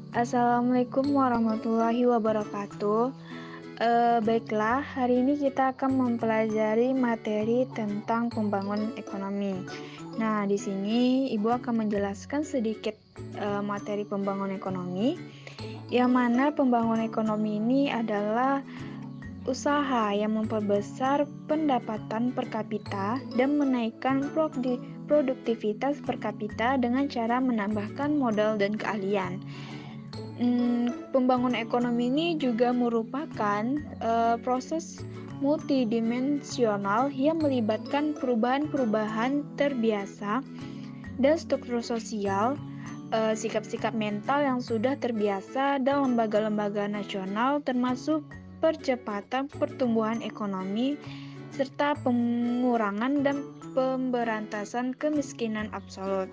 Assalamualaikum warahmatullahi wabarakatuh. Baiklah, hari ini kita akan mempelajari materi tentang pembangunan ekonomi. Nah, di sini Ibu akan menjelaskan sedikit materi pembangunan ekonomi, yang mana pembangunan ekonomi ini adalah usaha yang memperbesar pendapatan per kapita dan menaikkan produktivitas per kapita dengan cara menambahkan modal dan keahlian. Pembangunan ekonomi ini juga merupakan proses multidimensional yang melibatkan perubahan-perubahan terbiasa dan struktur sosial, sikap-sikap mental yang sudah terbiasa dalam lembaga-lembaga nasional, termasuk percepatan pertumbuhan ekonomi serta pengurangan dan pemberantasan kemiskinan absolut.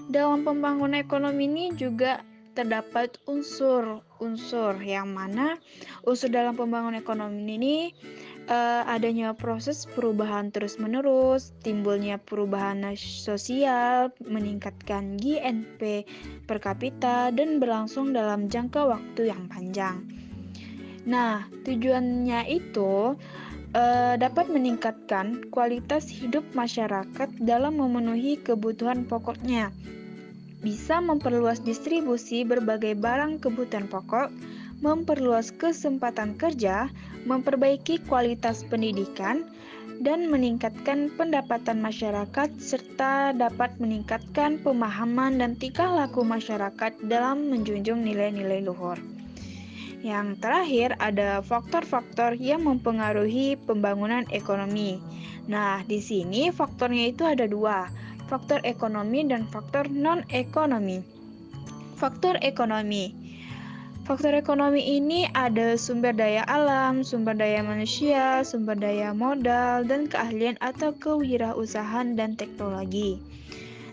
Dalam pembangunan ekonomi ini juga terdapat unsur-unsur yang mana unsur dalam pembangunan ekonomi ini adanya proses perubahan terus-menerus, timbulnya perubahan sosial, meningkatkan GNP per kapita, dan berlangsung dalam jangka waktu yang panjang. Nah, tujuannya itu dapat meningkatkan kualitas hidup masyarakat dalam memenuhi kebutuhan pokoknya, bisa memperluas distribusi berbagai barang kebutuhan pokok, memperluas kesempatan kerja, memperbaiki kualitas pendidikan, dan meningkatkan pendapatan masyarakat, serta dapat meningkatkan pemahaman dan tingkah laku masyarakat dalam menjunjung nilai-nilai luhur. Yang terakhir, ada faktor-faktor yang mempengaruhi pembangunan ekonomi. Nah, di sini faktornya itu ada dua, faktor ekonomi dan faktor non-ekonomi. Faktor ekonomi. Faktor ekonomi ini ada sumber daya alam, sumber daya manusia, sumber daya modal, dan keahlian atau kewirausahaan dan teknologi.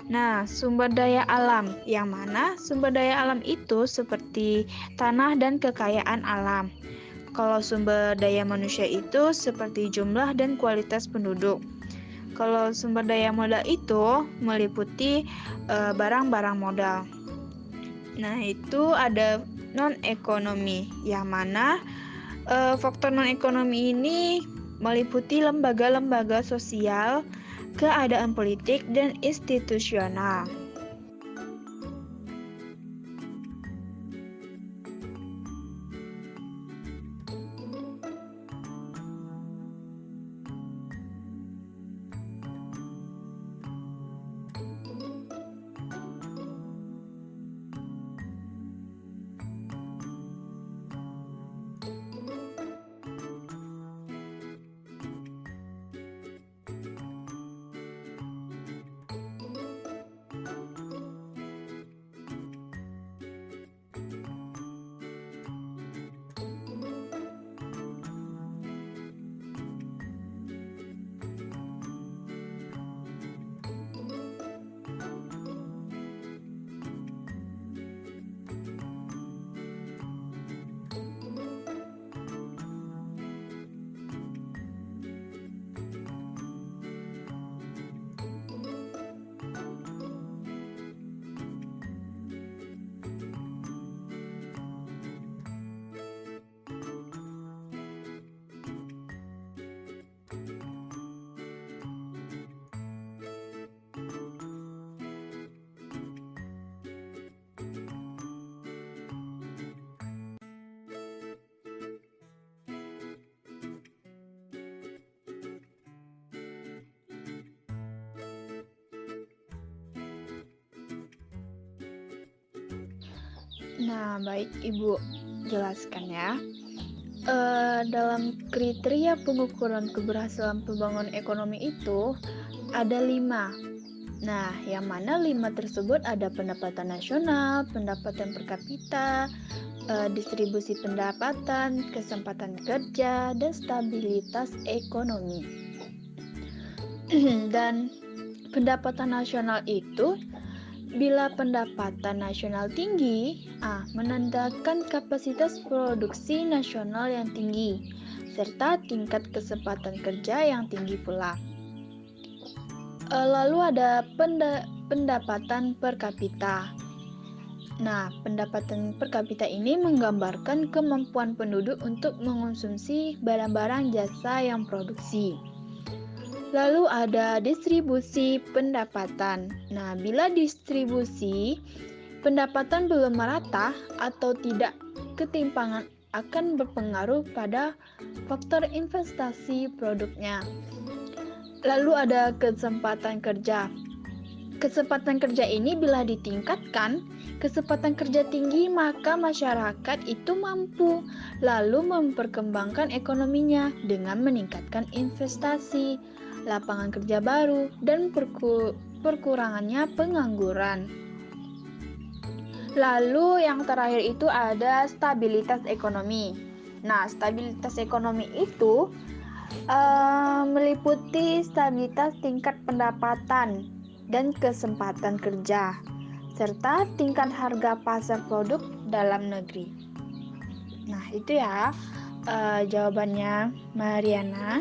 Nah, sumber daya alam, yang mana sumber daya alam itu seperti tanah dan kekayaan alam. Kalau sumber daya manusia itu seperti jumlah dan kualitas penduduk. Kalau sumber daya modal itu meliputi barang-barang modal. Nah, itu ada non-ekonomi, yang mana faktor non-ekonomi ini meliputi lembaga-lembaga sosial, keadaan politik, dan institusional. Nah, baik Ibu jelaskan ya. Dalam kriteria pengukuran keberhasilan pembangunan ekonomi itu ada 5. Nah, yang mana 5 tersebut ada pendapatan nasional, pendapatan per kapita, distribusi pendapatan, kesempatan kerja, dan stabilitas ekonomi. Dan pendapatan nasional itu, bila pendapatan nasional tinggi, menandakan kapasitas produksi nasional yang tinggi, serta tingkat kesempatan kerja yang tinggi pula. Lalu ada pendapatan per kapita. Nah, pendapatan per kapita ini menggambarkan kemampuan penduduk untuk mengonsumsi barang-barang jasa yang produksi. Lalu ada distribusi pendapatan. Nah, bila distribusi pendapatan belum merata atau tidak, ketimpangan akan berpengaruh pada faktor investasi produknya. Lalu ada kesempatan kerja. Kesempatan kerja ini bila ditingkatkan, kesempatan kerja tinggi, maka masyarakat itu mampu lalu memperkembangkan ekonominya dengan meningkatkan investasi, lapangan kerja baru, dan perkurangannya pengangguran. Lalu yang terakhir itu ada stabilitas ekonomi. Nah, stabilitas ekonomi itu meliputi stabilitas tingkat pendapatan dan kesempatan kerja, serta tingkat harga pasar produk dalam negeri. Nah, itu ya jawabannya Mariana.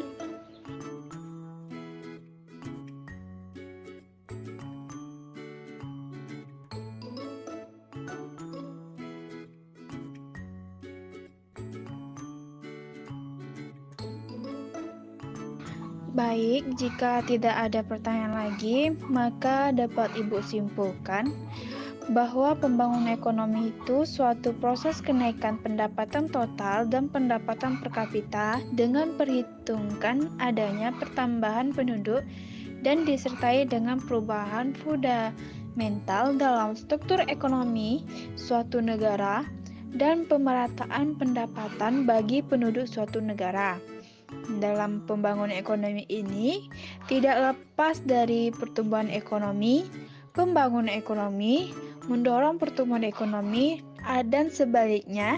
Baik, jika tidak ada pertanyaan lagi, maka dapat Ibu simpulkan bahwa pembangunan ekonomi itu suatu proses kenaikan pendapatan total dan pendapatan per kapita dengan perhitungkan adanya pertambahan penduduk dan disertai dengan perubahan fundamental dalam struktur ekonomi suatu negara dan pemerataan pendapatan bagi penduduk suatu negara. Dalam pembangunan ekonomi ini tidak lepas dari pertumbuhan ekonomi, pembangunan ekonomi, mendorong pertumbuhan ekonomi, dan sebaliknya,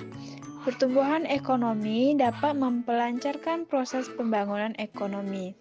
pertumbuhan ekonomi dapat mempelancarkan proses pembangunan ekonomi.